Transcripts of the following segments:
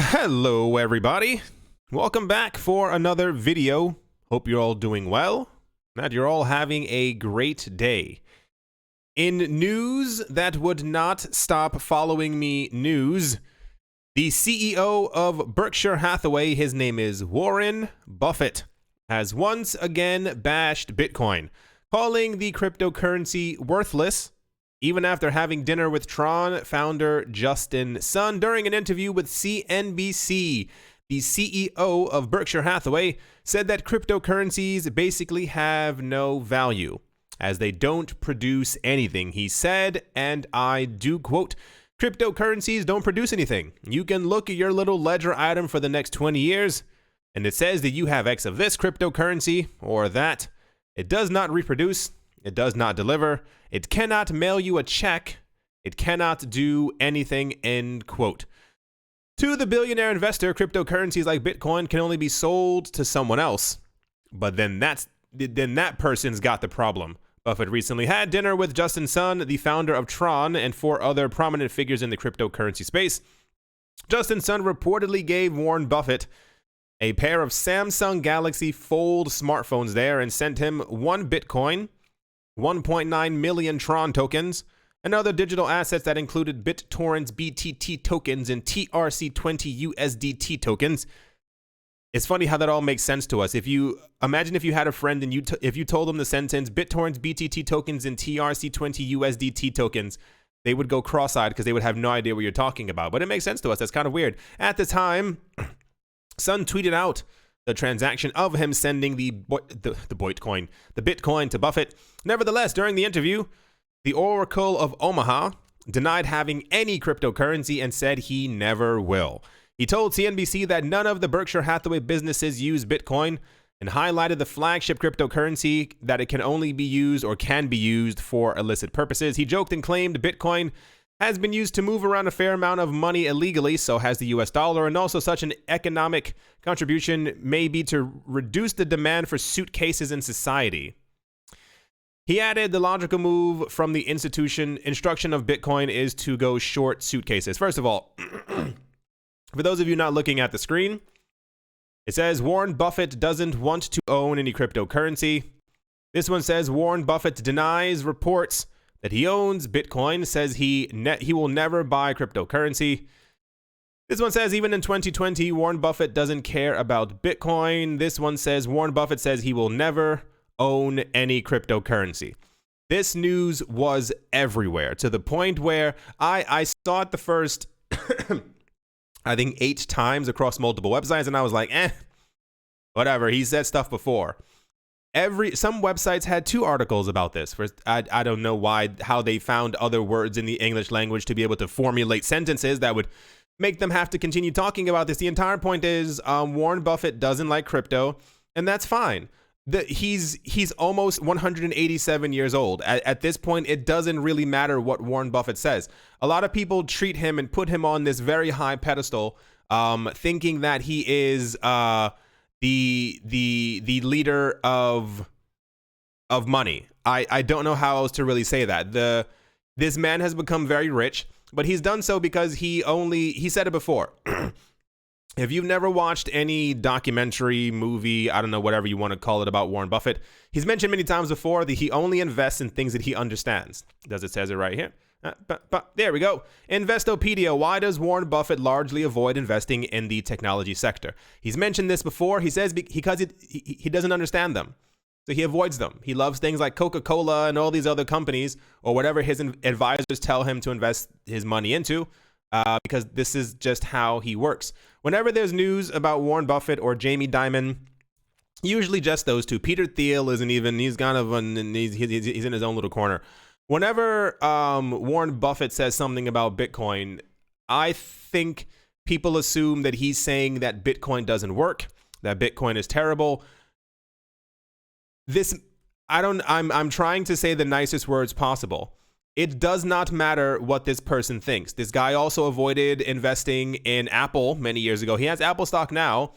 Hello everybody, welcome back for another video. Hope you're all doing well, that you're all having a great day. In news that would not stop following me news, the CEO of Berkshire Hathaway, his name is Warren Buffett, has once again bashed Bitcoin, calling the cryptocurrency worthless, even after having dinner with Tron founder Justin Sun. During an interview with CNBC, the CEO of Berkshire Hathaway said that cryptocurrencies basically have no value, as they don't produce anything. He said, and I do quote, "Cryptocurrencies don't produce anything. You can look at your little ledger item for the next 20 years, and it says that you have X of this cryptocurrency or that. It does not reproduce. It does not deliver. It cannot mail you a check. It cannot do anything," end quote. To the billionaire investor, cryptocurrencies like Bitcoin can only be sold to someone else. But then that person's got the problem. Buffett recently had dinner with Justin Sun, the founder of Tron, and 4 other prominent figures in the cryptocurrency space. Justin Sun reportedly gave Warren Buffett a pair of Samsung Galaxy Fold smartphones there and sent him 1 Bitcoin, 1.9 million Tron tokens, and other digital assets that included BitTorrent's BTT tokens and TRC20 USDT tokens. It's funny how that all makes sense to us. If you had a friend and if you told them the sentence BitTorrent's BTT tokens and TRC20 USDT tokens, they would go cross-eyed because they would have no idea what you're talking about. But it makes sense to us. That's kind of weird. At the time, Sun tweeted out the transaction of him sending the Bitcoin to Buffett. Nevertheless, during the interview, the Oracle of Omaha denied having any cryptocurrency and said he never will. He told CNBC that none of the Berkshire Hathaway businesses use Bitcoin and highlighted the flagship cryptocurrency that it can only be used or can be used for illicit purposes. He joked and claimed Bitcoin has been used to move around a fair amount of money illegally, so has the US dollar, and also such an economic contribution may be to reduce the demand for suitcases in society. He added the logical move from the instruction of Bitcoin is to go short suitcases. First of all, for those of you not looking at the screen, it says Warren Buffett doesn't want to own any cryptocurrency. This one says Warren Buffett denies reports that he owns Bitcoin, says he will never buy cryptocurrency. This one says even in 2020, Warren Buffett doesn't care about Bitcoin. This one says Warren Buffett says he will never own any cryptocurrency. This news was everywhere to the point where I saw it the first, I think 8 times across multiple websites, and I was like, whatever. He said stuff before. Some websites had 2 articles about this. First, I don't know how they found other words in the English language to be able to formulate sentences that would make them have to continue talking about this. The entire point is Warren Buffett doesn't like crypto, and that's fine. He's almost 187 years old. At this point, it doesn't really matter what Warren Buffett says. A lot of people treat him and put him on this very high pedestal, thinking that he is the leader of money. I don't know how else to really say that. This man has become very rich, but he's done so because he said it before. If you've never watched any documentary, movie, I don't know, whatever you want to call it about Warren Buffett, he's mentioned many times before that he only invests in things that he understands. Says it right here? There we go. Investopedia. Why does Warren Buffett largely avoid investing in the technology sector? He's mentioned this before. He says because he doesn't understand them. So he avoids them. He loves things like Coca-Cola and all these other companies or whatever his advisors tell him to invest his money into. Because this is just how he works. Whenever there's news about Warren Buffett or Jamie Dimon, usually just those 2. Peter Thiel isn't even, he's kind of, he's in his own little corner. Whenever Warren Buffett says something about Bitcoin, I think people assume that he's saying that Bitcoin doesn't work, that Bitcoin is terrible. I'm trying to say the nicest words possible. It does not matter what this person thinks. This guy also avoided investing in Apple many years ago. He has Apple stock now,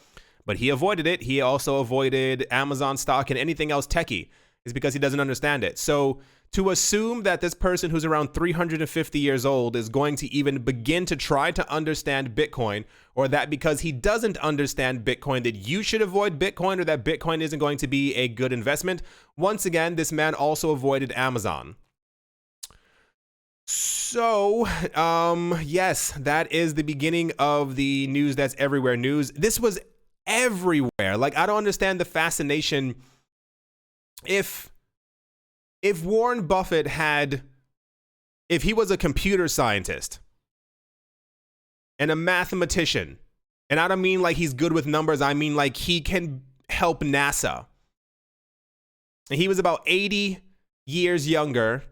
but he avoided it. He also avoided Amazon stock and anything else techie. is because he doesn't understand it. So to assume that this person who's around 350 years old is going to even begin to try to understand Bitcoin, or that because he doesn't understand Bitcoin that you should avoid Bitcoin, or that Bitcoin isn't going to be a good investment. Once again, this man also avoided Amazon. So, yes, that is the beginning of the news that's everywhere news. This was everywhere. Like, I don't understand the fascination. If Warren Buffett if he was a computer scientist and a mathematician, and I don't mean like he's good with numbers, I mean like he can help NASA, and he was about 80 years younger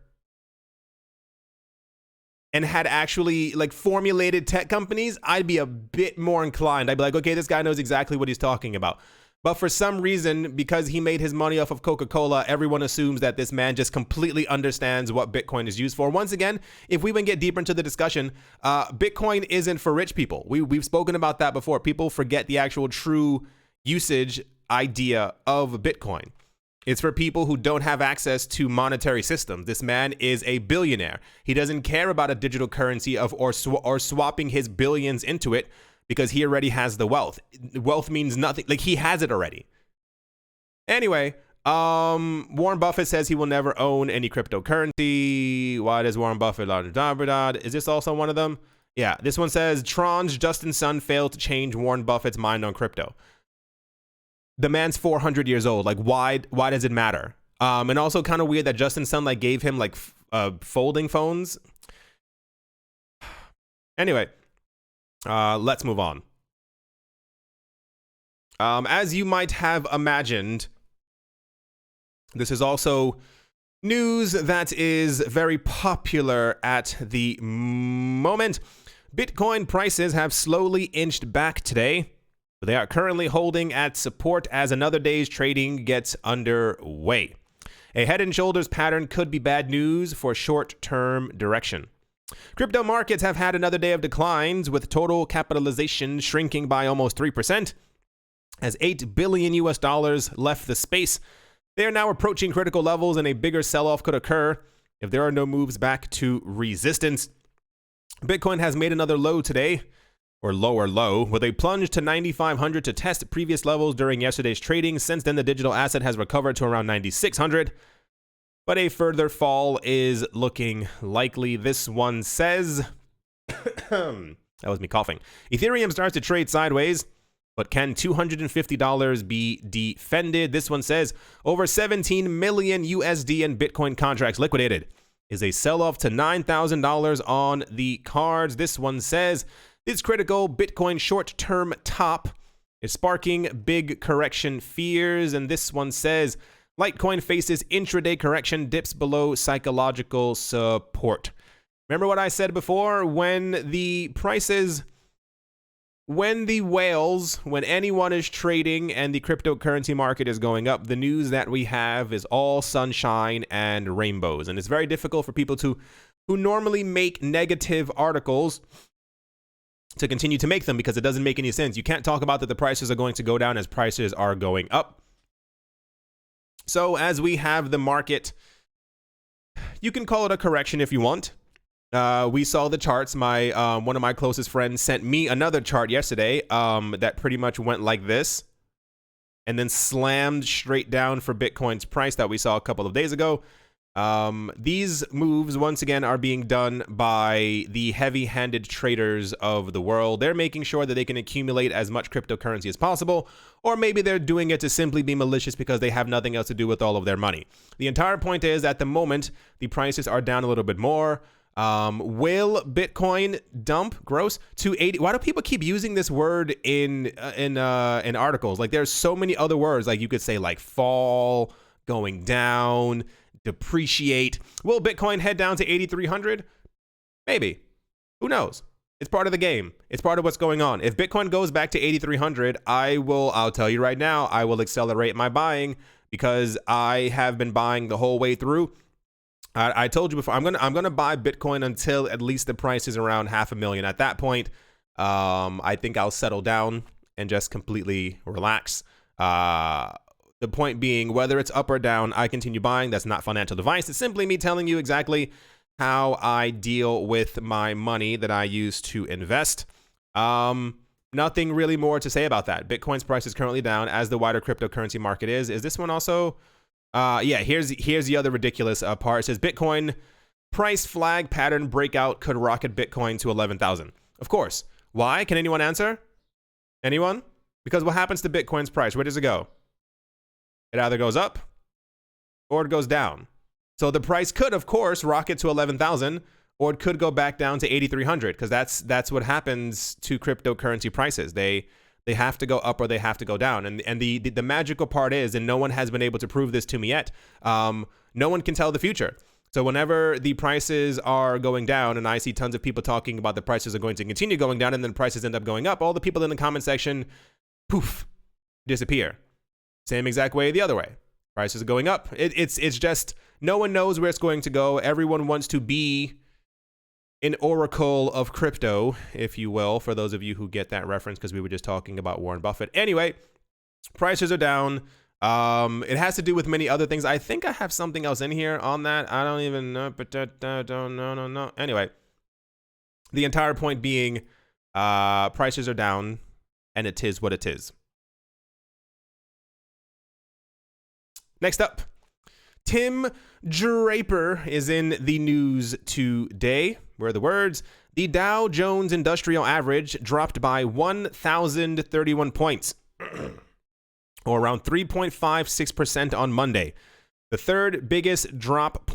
and had actually like formulated tech companies, I'd be a bit more inclined. I'd be like, okay, this guy knows exactly what he's talking about. But for some reason, because he made his money off of Coca-Cola, everyone assumes that this man just completely understands what Bitcoin is used for. Once again, if we even get deeper into the discussion, Bitcoin isn't for rich people. We've spoken about that before. People forget the actual true usage idea of Bitcoin. It's for people who don't have access to monetary systems. This man is a billionaire. He doesn't care about a digital currency or swapping his billions into it, because he already has the wealth. Wealth means nothing. Like, he has it already. Anyway, Warren Buffett says he will never own any cryptocurrency. Why does Warren Buffett? Is this also one of them? Yeah, this one says Tron's Justin Sun failed to change Warren Buffett's mind on crypto. The man's 400 years old. Like, why does it matter? And also kind of weird that Justin Sun like gave him like folding phones. Anyway. Let's move on. As you might have imagined, this is also news that is very popular at the moment. Bitcoin prices have slowly inched back today. They are currently holding at support as another day's trading gets underway. A head and shoulders pattern could be bad news for short-term direction. Crypto markets have had another day of declines, with total capitalization shrinking by almost 3%. As $8 billion left the space, they are now approaching critical levels, and a bigger sell-off could occur if there are no moves back to resistance. Bitcoin has made another low today, or lower low, with a plunge to 9,500 to test previous levels during yesterday's trading. Since then, the digital asset has recovered to around 9,600. But a further fall is looking likely. This one says, that was me coughing. Ethereum starts to trade sideways, but can $250 be defended? This one says, over 17 million USD in Bitcoin contracts liquidated. Is a sell-off to $9,000 on the cards? This one says, this critical Bitcoin short-term top is sparking big correction fears. And this one says, Litecoin faces intraday correction, dips below psychological support. Remember what I said before? When the prices, when anyone is trading and the cryptocurrency market is going up, the news that we have is all sunshine and rainbows. And it's very difficult for people who normally make negative articles to continue to make them, because it doesn't make any sense. You can't talk about that the prices are going to go down as prices are going up. So as we have the market, you can call it a correction if you want. We saw the charts. One of my closest friends sent me another chart yesterday that pretty much went like this and then slammed straight down for Bitcoin's price that we saw a couple of days ago. These moves, once again, are being done by the heavy-handed traders of the world. They're making sure that they can accumulate as much cryptocurrency as possible, or maybe they're doing it to simply be malicious because they have nothing else to do with all of their money. The entire point is, at the moment, the prices are down a little bit more. Will Bitcoin dump gross to 80? Why do people keep using this word in articles? Like, there's so many other words. Like, you could say like fall, going down, depreciate. Will Bitcoin head down to 8,300? Maybe. Who knows? It's part of the game. It's part of what's going on. If Bitcoin goes back to 8,300, I'll tell you right now, I will accelerate my buying, because I have been buying the whole way through. I told you before, I'm gonna buy Bitcoin until at least the price is around 500,000. At that point, I think I'll settle down and just completely relax. The point being, whether it's up or down, I continue buying. That's not financial advice. It's simply me telling you exactly how I deal with my money that I use to invest. Nothing really more to say about that. Bitcoin's price is currently down, as the wider cryptocurrency market is. Is this one also? Yeah, here's the other ridiculous part. It says Bitcoin price flag pattern breakout could rocket Bitcoin to 11,000. Of course. Why? Can anyone answer? Anyone? Because what happens to Bitcoin's price? Where does it go? It either goes up or it goes down. So the price could, of course, rocket to 11,000, or it could go back down to 8,300, because that's what happens to cryptocurrency prices. They have to go up or they have to go down. And the magical part is, and no one has been able to prove this to me yet, no one can tell the future. So whenever the prices are going down, and I see tons of people talking about the prices are going to continue going down, and then prices end up going up, all the people in the comment section, poof, disappear. Same exact way the other way. Prices are going up. It's just, no one knows where it's going to go. Everyone wants to be an oracle of crypto, if you will, for those of you who get that reference, because we were just talking about Warren Buffett. Anyway, prices are down. It has to do with many other things. I think I have something else in here on that. I don't even know, but no. Anyway, the entire point being, prices are down, and it is what it is. Next up, Tim Draper is in the news today. Where are the words? The Dow Jones Industrial Average dropped by 1,031 points, or around 3.56% on Monday. The third biggest drop,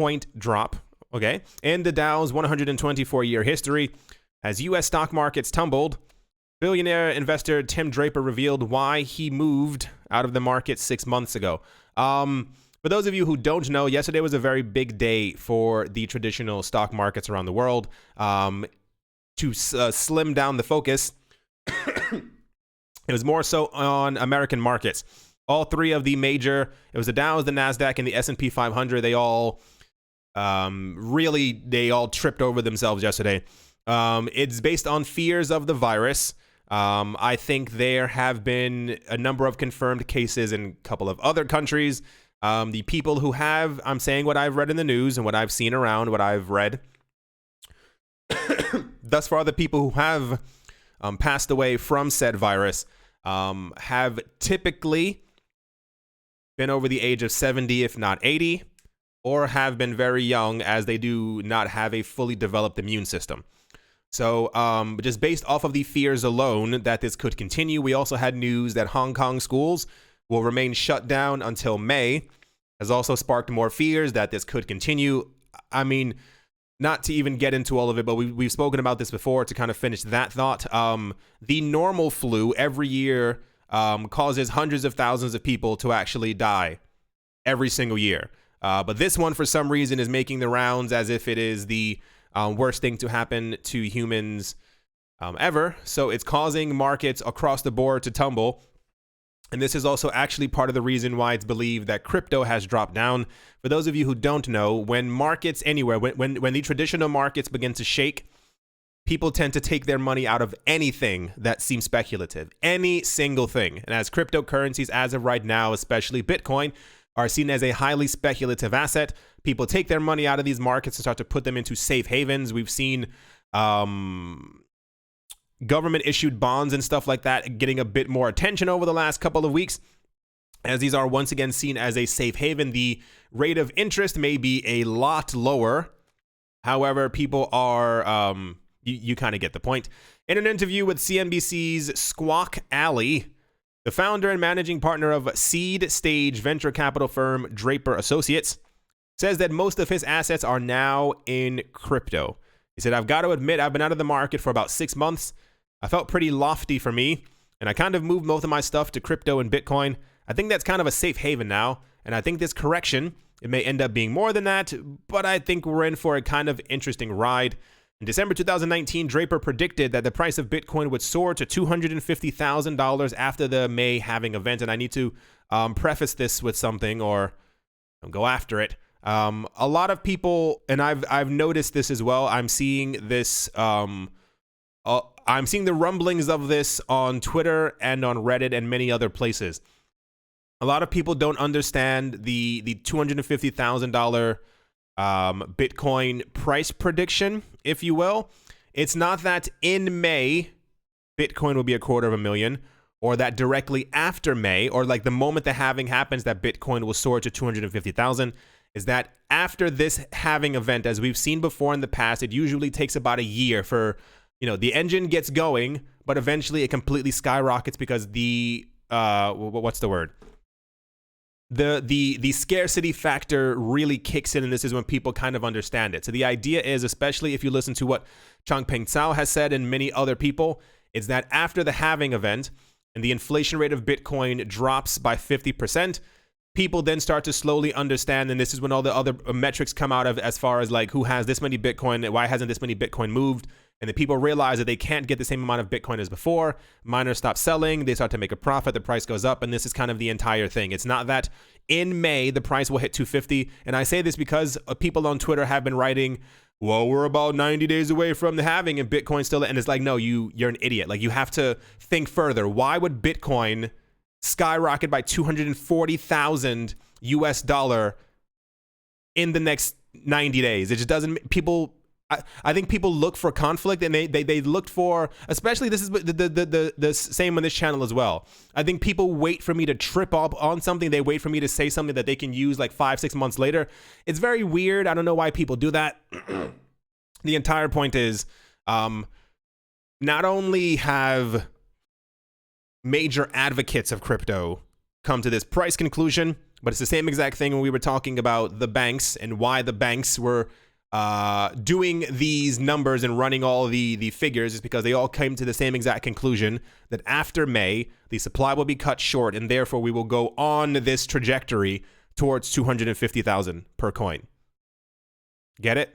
okay, in the Dow's 124-year history. As U.S. stock markets tumbled, billionaire investor Tim Draper revealed why he moved out of the market 6 months ago. For those of you who don't know, yesterday was a very big day for the traditional stock markets around the world. To slim down the focus, it was more so on American markets. All three of the major, it was the Dow, the NASDAQ, and the S&P 500. They all tripped over themselves yesterday. It's based on fears of the virus. I think there have been a number of confirmed cases in a couple of other countries. The people who have, I'm saying what I've read in the news and what I've seen around, what I've read. Thus far, the people who have passed away from said virus have typically been over the age of 70, if not 80, or have been very young, as they do not have a fully developed immune system. So just based off of the fears alone that this could continue, we also had news that Hong Kong schools will remain shut down until May, has also sparked more fears that this could continue. I mean, not to even get into all of it, but we've spoken about this before. To kind of finish that thought, the normal flu every year causes hundreds of thousands of people to actually die every single year. But this one, for some reason, is making the rounds as if it is the worst thing to happen to humans ever. So it's causing markets across the board to tumble. And this is also actually part of the reason why it's believed that crypto has dropped down. For those of you who don't know, when markets anywhere, when the traditional markets begin to shake, people tend to take their money out of anything that seems speculative, any single thing. And as cryptocurrencies, as of right now, especially Bitcoin, are seen as a highly speculative asset, people take their money out of these markets and start to put them into safe havens. We've seen government issued bonds and stuff like that getting a bit more attention over the last couple of weeks, as these are once again seen as a safe haven. The rate of interest may be a lot lower. However, people are, you kind of get the point. In an interview with CNBC's Squawk Alley, the founder and managing partner of seed stage venture capital firm Draper Associates says that most of his assets are now in crypto. He said, "I've got to admit, I've been out of the market for about 6 months. I felt pretty lofty for me, and I kind of moved most of my stuff to crypto and Bitcoin. I think that's kind of a safe haven now, and I think this correction, it may end up being more than that, but I think we're in for a kind of interesting ride." In December 2019, Draper predicted that the price of Bitcoin would soar to $250,000 after the May halving event, and I need to preface this with something, or go after it. A lot of people, and I've noticed this as well, I'm seeing this, I'm seeing the rumblings of this on Twitter and on Reddit and many other places. A lot of people don't understand the $250,000 Bitcoin price prediction, if you will. It's not that in May, Bitcoin will be $250,000, or that directly after May, or like the moment the halving happens, that Bitcoin will soar to 250,000. Is that after this halving event, as we've seen before in the past, it usually takes about a year for, the engine gets going, but eventually it completely skyrockets because the, what's the word? The scarcity factor really kicks in, and this is when people kind of understand it. So the idea is, especially if you listen to what Changpeng Cao has said and many other people, is that after the halving event and the inflation rate of Bitcoin drops by 50%, people then start to slowly understand, and this is when all the other metrics come out of, as far as like who has this many Bitcoin, why hasn't this many Bitcoin moved, and the people realize that they can't get the same amount of Bitcoin as before. Miners stop selling, they start to make a profit, the price goes up, and this is kind of the entire thing. It's not that in May the price will hit 250, and I say this because people on Twitter have been writing, well, we're about 90 days away from the halving and Bitcoin still, and it's like, no, you're an idiot. Like, you have to think further. Why would Bitcoin skyrocket by 240,000 US dollar in the next 90 days? It just doesn't. I think people look for conflict, and they looked for, especially, this is the same on this channel as well. I think people wait for me to trip up on something. They wait for me to say something that they can use like 5-6 months later. It's very weird. I don't know why people do that. The entire point is, not only have major advocates of crypto come to this price conclusion, but it's the same exact thing when we were talking about the banks and why the banks were doing these numbers and running all the figures, is because they all came to the same exact conclusion that after May, the supply will be cut short, and therefore we will go on this trajectory towards 250,000 per coin. Get it?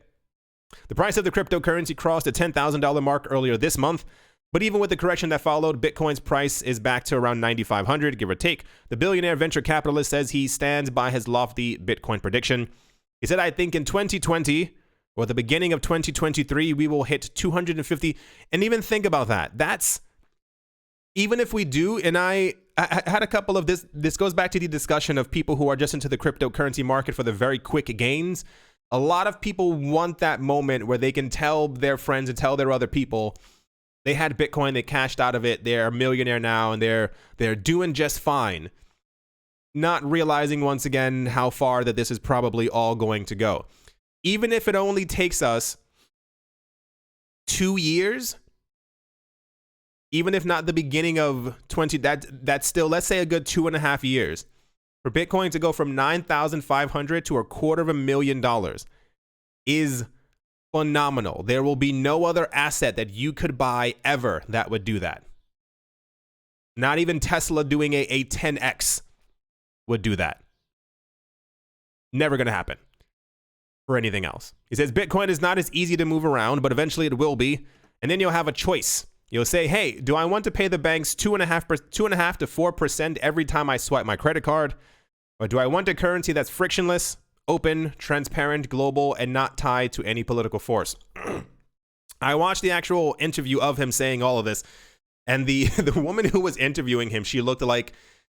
The price of the cryptocurrency crossed the $10,000 mark earlier this month, but even with the correction that followed, Bitcoin's price is back to around 9,500, give or take. The billionaire venture capitalist says he stands by his lofty Bitcoin prediction. He said, I think in 2020, or the beginning of 2023, we will hit 250. And even think about that. That's, even if we do, and I had a couple of this goes back to the discussion of people who are just into the cryptocurrency market for the very quick gains. A lot of people want that moment where they can tell their friends and tell their other people, they had Bitcoin, they cashed out of it, they're a millionaire now, and they're doing just fine. Not realizing once again how far that this is probably all going to go. Even if it only takes us 2 years, even if not the beginning of 20, that's still, let's say, a good 2.5 years for Bitcoin to go from 9,500 to $250,000 is phenomenal. There will be no other asset that you could buy ever that would do that. Not even Tesla doing a 10x would do that. Never going to happen for anything else. He says Bitcoin is not as easy to move around, but eventually it will be. And then you'll have a choice. You'll say, hey, do I want to pay the banks 2.5 to 4% every time I swipe my credit card? Or do I want a currency that's frictionless, open, transparent, global, and not tied to any political force? I watched the actual interview of him saying all of this, and the woman who was interviewing him, she looked like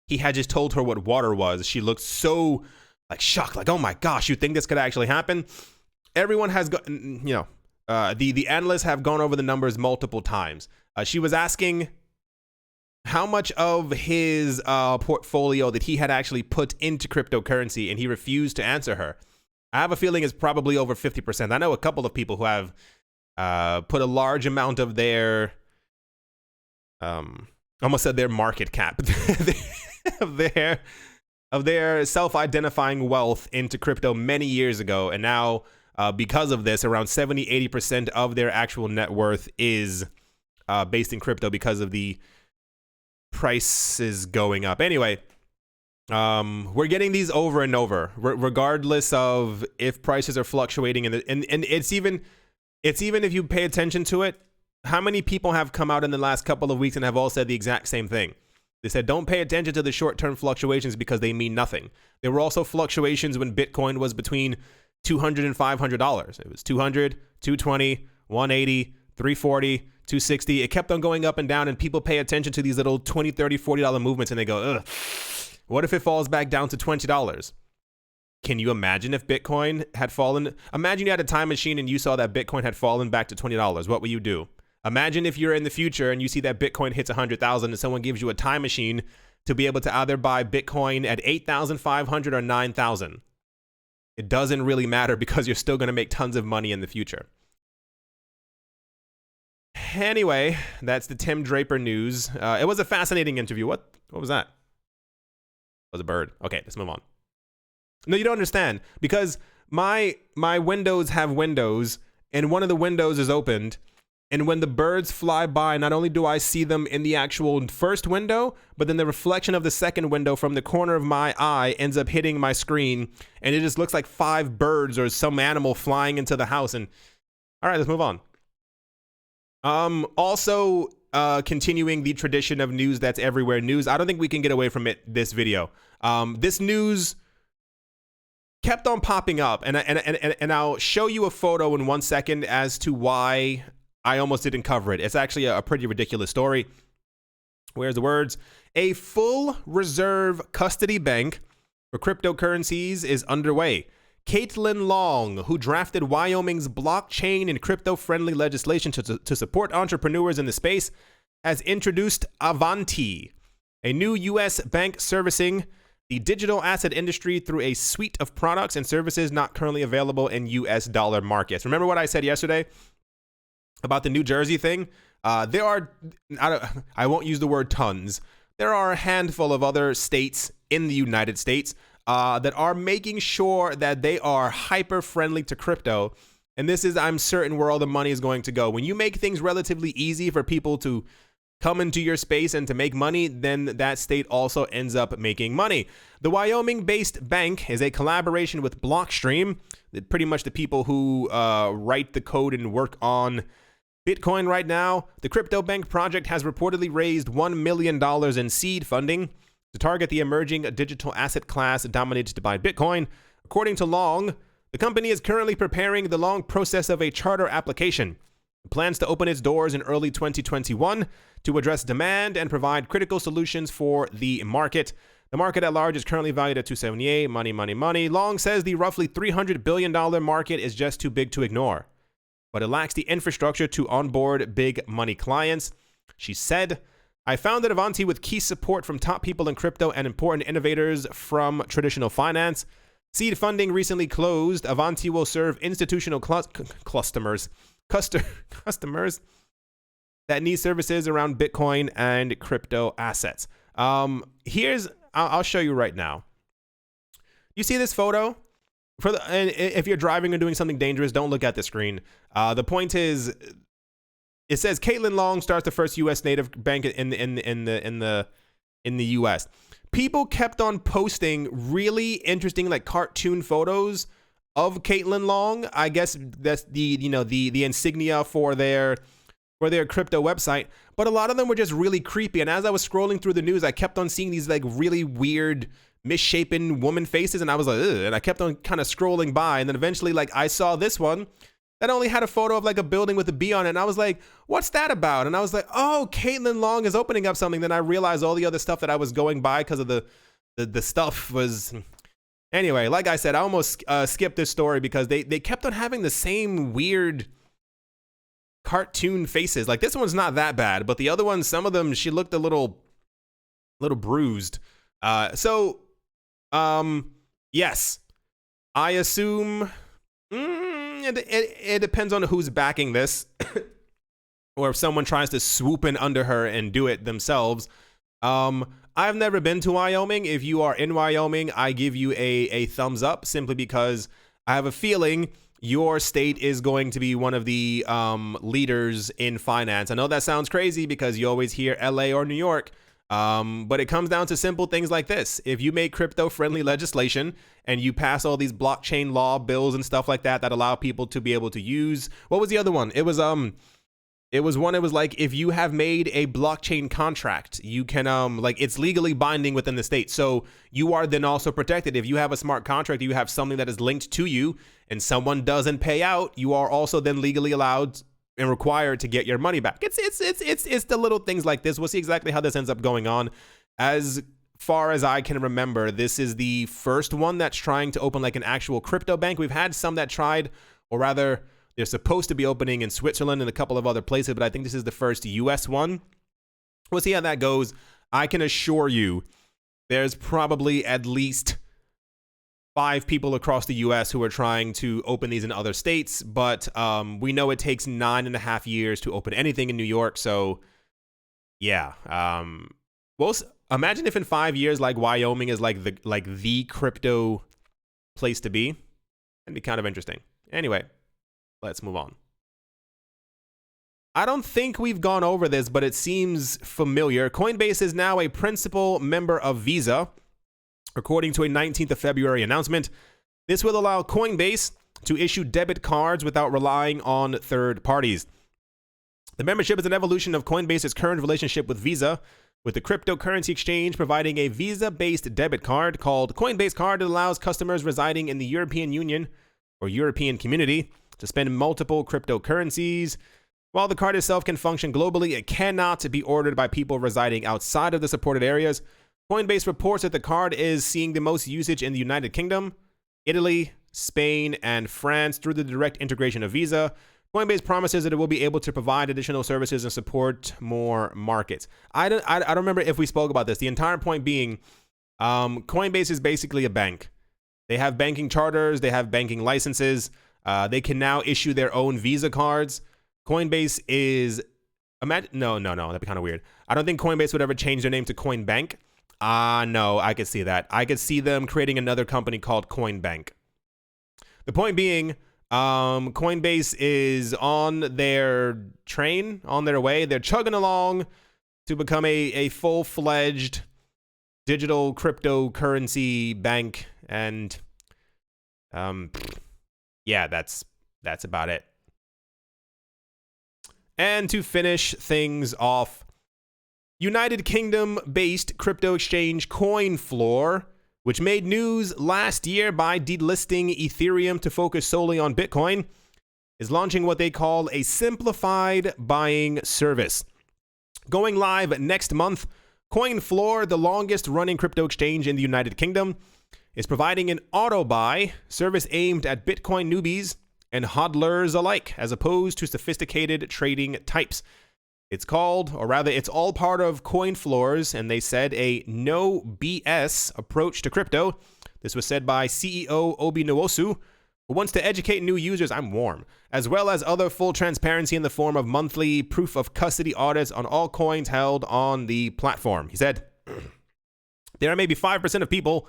he had just told her what water was. She looked so like shocked, like, oh my gosh, you think this could actually happen? Everyone has got, the analysts have gone over the numbers multiple times. She was asking how much of his portfolio that he had actually put into cryptocurrency, and he refused to answer her. I have a feeling it's probably over 50%. I know a couple of people who have put a large amount of their, almost said their market cap, of their self-identifying wealth into crypto many years ago, and now because of this, around 70-80% of their actual net worth is based in crypto because of the prices going up. Anyway, we're getting these over and over, regardless of if prices are fluctuating, and it's even if you pay attention to it. How many people have come out in the last couple of weeks and have all said the exact same thing? They said, don't pay attention to the short-term fluctuations because they mean nothing. There were also fluctuations when Bitcoin was between $200 and $500. It was 200, 220, 180, 340, 260. It kept on going up and down, and people pay attention to these little $20, $30, $40 movements, and they go, ugh. What if it falls back down to $20? Can you imagine if Bitcoin had fallen? Imagine you had a time machine and you saw that Bitcoin had fallen back to $20. What would you do? Imagine if you're in the future and you see that Bitcoin hits 100,000 and someone gives you a time machine to be able to either buy Bitcoin at 8,500 or 9,000. It doesn't really matter because you're still going to make tons of money in the future. Anyway, that's the Tim Draper news. It was a fascinating interview. What was that? It was a bird. Okay, let's move on. No, you don't understand, because my windows have windows, and one of the windows is opened, and when the birds fly by, not only do I see them in the actual first window, but then the reflection of the second window from the corner of my eye ends up hitting my screen, and it just looks like 5 birds or some animal flying into the house. And all right, let's move on. Also, continuing the tradition of news that's everywhere news. I don't think we can get away from it this video. This news kept on popping up, and I'll show you a photo in 1 second as to why I almost didn't cover it. It's actually a pretty ridiculous story. Where's the words? A full reserve custody bank for cryptocurrencies is underway. Caitlin Long, who drafted Wyoming's blockchain and crypto-friendly legislation to support entrepreneurs in the space, has introduced Avanti, a new U.S. bank servicing the digital asset industry through a suite of products and services not currently available in U.S. dollar markets. Remember what I said yesterday about the New Jersey thing? There are, I won't use the word tons. There are a handful of other states in the United States that are making sure that they are hyper friendly to crypto. And this is, I'm certain, where all the money is going to go. When you make things relatively easy for people to come into your space and to make money, then that state also ends up making money. The Wyoming-based bank is a collaboration with Blockstream, pretty much the people who write the code and work on Bitcoin right now. The crypto bank project has reportedly raised $1 million in seed funding to target the emerging digital asset class dominated by Bitcoin. According to Long, the company is currently preparing the long process of a charter application. It plans to open its doors in early 2021 to address demand and provide critical solutions for the market. The market at large is currently valued at $278. Money, money, money. Long says the roughly $300 billion market is just too big to ignore, but it lacks the infrastructure to onboard big money clients. She said, I founded Avanti with key support from top people in crypto and important innovators from traditional finance. Seed funding recently closed. Avanti will serve institutional customers that need services around Bitcoin and crypto assets. I'll show you right now. You see this photo? And if you're driving or doing something dangerous, don't look at the screen. The point is, it says Caitlin Long starts the first U.S. native bank in the U.S. People kept on posting really interesting, like, cartoon photos of Caitlin Long. I guess that's the insignia for their crypto website, but a lot of them were just really creepy. And as I was scrolling through the news, I kept on seeing these like really weird, misshapen woman faces, and I was like, ugh, and I kept on kind of scrolling by, and then eventually, like, I saw this one that only had a photo of like a building with a B on it, and I was like, what's that about? And I was like, oh, Caitlin Long is opening up something. Then I realized all the other stuff that I was going by because of the stuff was. Anyway, like I said, I almost skipped this story because they kept on having the same weird cartoon faces. Like, this one's not that bad, but the other one, some of them, she looked a little bruised. Yes, I assume it depends on who's backing this, or if someone tries to swoop in under her and do it themselves. I've never been to Wyoming. If you are in Wyoming, I give you a thumbs up, simply because I have a feeling your state is going to be one of the leaders in finance. I know that sounds crazy because you always hear LA or New York, but it comes down to simple things like this. If you make crypto-friendly legislation and you pass all these blockchain law bills and stuff like that allow people to be able to use, what was the other one? It was like, if you have made a blockchain contract, you can like, it's legally binding within the state, so you are then also protected. If you have a smart contract, you have something that is linked to you, and someone doesn't pay out, you are also then legally allowed and required to get your money back. It's the little things like this. We'll see exactly how this ends up going on. As far as I can remember, this is the first one that's trying to open like an actual crypto bank. We've had some that tried, or rather, they're supposed to be opening in Switzerland and a couple of other places, but I think this is the first US one. We'll see how that goes. I can assure you there's probably at least 5 people across the US who are trying to open these in other states, but we know it takes 9.5 years to open anything in New York. So yeah, well, imagine if in 5 years, like Wyoming is like the crypto place to be. That'd be kind of interesting. Anyway, let's move on. I don't think we've gone over this, but it seems familiar. Coinbase is now a principal member of Visa, according to a 19th of February announcement. This will allow Coinbase to issue debit cards without relying on third parties. The membership is an evolution of Coinbase's current relationship with Visa, with the cryptocurrency exchange providing a Visa-based debit card called Coinbase Card that allows customers residing in the European Union or European Community to spend multiple cryptocurrencies. While the card itself can function globally, it cannot be ordered by people residing outside of the supported areas. Coinbase reports that the card is seeing the most usage in the United Kingdom, Italy, Spain, and France through the direct integration of Visa. Coinbase promises that it will be able to provide additional services and support more markets. I don't remember if we spoke about this. The entire point being, Coinbase is basically a bank. They have banking charters. They have banking licenses. They can now issue their own Visa cards. Coinbase is... No, that'd be kind of weird. I don't think Coinbase would ever change their name to Coinbank. No, I could see that. I could see them creating another company called Coinbank. The point being, Coinbase is on their train, on their way. They're chugging along to become a full-fledged digital cryptocurrency bank. And yeah, that's about it. And to finish things off, United Kingdom-based crypto exchange Coinfloor, which made news last year by delisting Ethereum to focus solely on Bitcoin, is launching what they call a simplified buying service. Going live next month, Coinfloor, the longest-running crypto exchange in the United Kingdom, is providing an auto-buy service aimed at Bitcoin newbies and hodlers alike, as opposed to sophisticated trading types. It's called, or rather, it's all part of Coinfloor's, and they said, a no BS approach to crypto. This was said by CEO Obi Nwosu, who wants to educate new users, I'm warm, as well as other full transparency in the form of monthly proof of custody audits on all coins held on the platform. He said, there are maybe 5% of people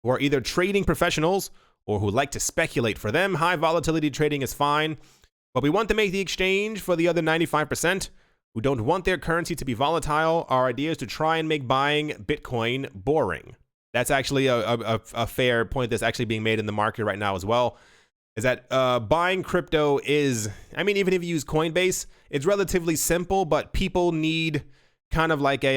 who are either trading professionals or who like to speculate. For them, high volatility trading is fine, but we want to make the exchange for the other 95% who don't want their currency to be volatile. Our idea is to try and make buying Bitcoin boring. That's actually a fair point that's actually being made in the market right now as well, is that buying crypto is, I mean, even if you use Coinbase, it's relatively simple, but people need kind of like a,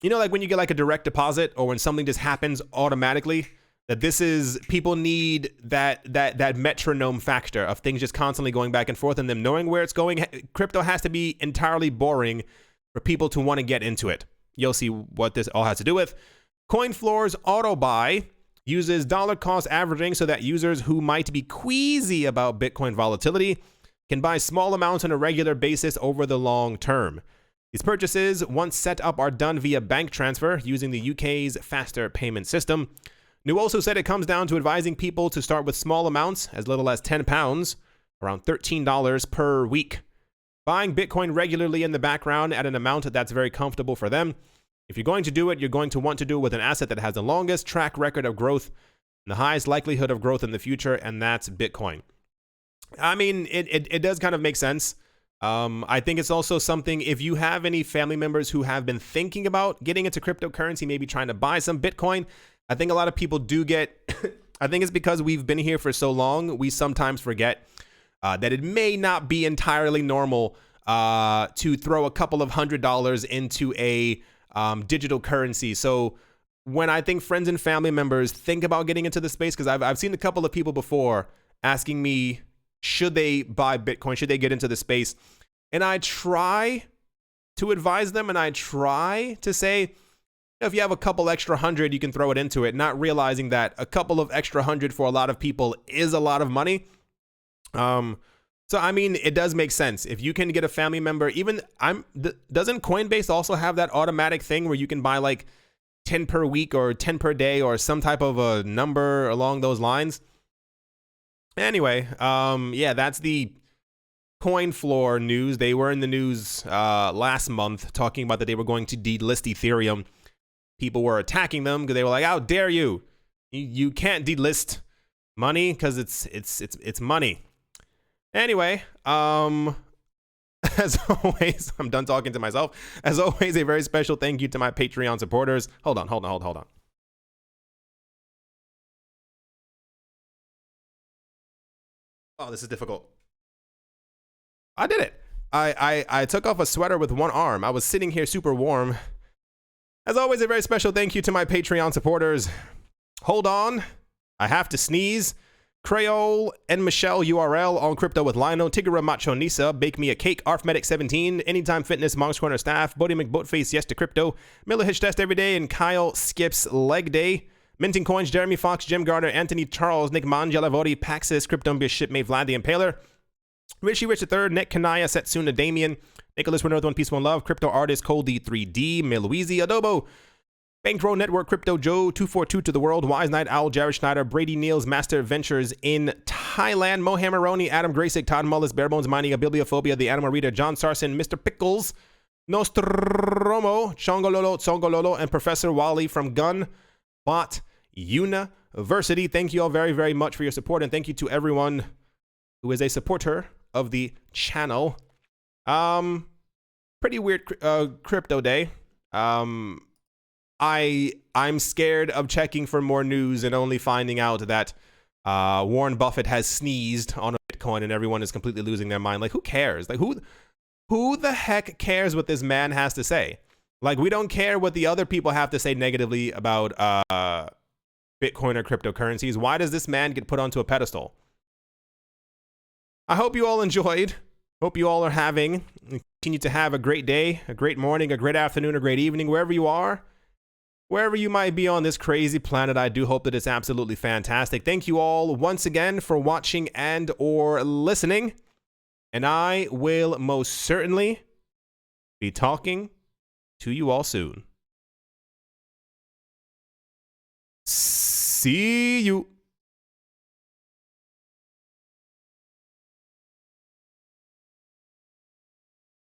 you know, like when you get like a direct deposit or when something just happens automatically, that this is, people need that metronome factor of things just constantly going back and forth and them knowing where it's going. Crypto has to be entirely boring for people to want to get into it. You'll see what this all has to do with. Coinfloor's auto buy uses dollar cost averaging so that users who might be queasy about Bitcoin volatility can buy small amounts on a regular basis over the long term. These purchases, once set up, are done via bank transfer using the UK's faster payment system. New also said it comes down to advising people to start with small amounts, as little as £10, around $13 per week. Buying Bitcoin regularly in the background at an amount that's very comfortable for them. If you're going to do it, you're going to want to do it with an asset that has the longest track record of growth and the highest likelihood of growth in the future, and that's Bitcoin. I mean, it does kind of make sense. I think it's also something, if you have any family members who have been thinking about getting into cryptocurrency, maybe trying to buy some Bitcoin, I think a lot of people do get, I think it's because we've been here for so long, we sometimes forget that it may not be entirely normal to throw a couple of $100s into a digital currency. So when I think friends and family members think about getting into the space, because I've seen a couple of people before asking me, should they buy Bitcoin? Should they get into the space? And I try to advise them and I try to say, if you have a couple extra hundred, you can throw it into it, not realizing that a couple of extra hundred for a lot of people is a lot of money. So I mean, it does make sense if you can get a family member. Even doesn't Coinbase also have that automatic thing where you can buy like 10 per week or 10 per day or some type of a number along those lines? Anyway, yeah, that's the Coinfloor news. They were in the news last month talking about that they were going to delist Ethereum. People were attacking them because they were like, "How dare you? You can't delist money because it's money." Anyway, as always, I'm done talking to myself. As always, a very special thank you to my Patreon supporters. Hold on. Oh, this is difficult. I did it. I took off a sweater with one arm. I was sitting here super warm. As always, a very special thank you to my Patreon supporters. Hold on. I have to sneeze. Creole and Michelle URL on Crypto with Lino, Tigara Macho Nisa, Bake Me a Cake, Arfmedic17, Anytime Fitness, Monk's Corner Staff, Bodie McBoatface, Yes to Crypto, Miller Hitch Test Every Day, and Kyle Skips Leg Day, Minting Coins, Jeremy Fox, Jim Gardner, Anthony Charles, Nick Mangelavodi, Paxis, Cryptombia Shipmate, Vlad the Impaler, Richie Rich III, Nick Kanaya, Setsuna Damien, Nicholas Winner, One Piece, One Love, Crypto Artist, Cole D3D, Miluizi, Adobo, Bankroll Network, Crypto Joe, 242 to the World, Wise Knight, Owl, Jared Schneider, Brady Niels, Master Ventures in Thailand, Mohamaroni, Adam Graysick, Todd Mullis, Barebones Mining, Abiliophobia, The Animal Reader, John Sarson, Mr. Pickles, Nostromo, Chongololo, and Professor Wally from Gunbot University. Thank you all very, very much for your support, and thank you to everyone who is a supporter of the channel. Pretty weird crypto day. I'm scared of checking for more news and only finding out that Warren Buffett has sneezed on a Bitcoin and everyone is completely losing their mind. Like, who cares? Like, who the heck cares what this man has to say? Like, we don't care what the other people have to say negatively about Bitcoin or cryptocurrencies. Why does this man get put onto a pedestal? I hope you all enjoyed. Hope you all are having, continue to have a great day, a great morning, a great afternoon, a great evening, wherever you are. Wherever you might be on this crazy planet, I do hope that it's absolutely fantastic. Thank you all once again for watching and or listening. And I will most certainly be talking to you all soon. See you.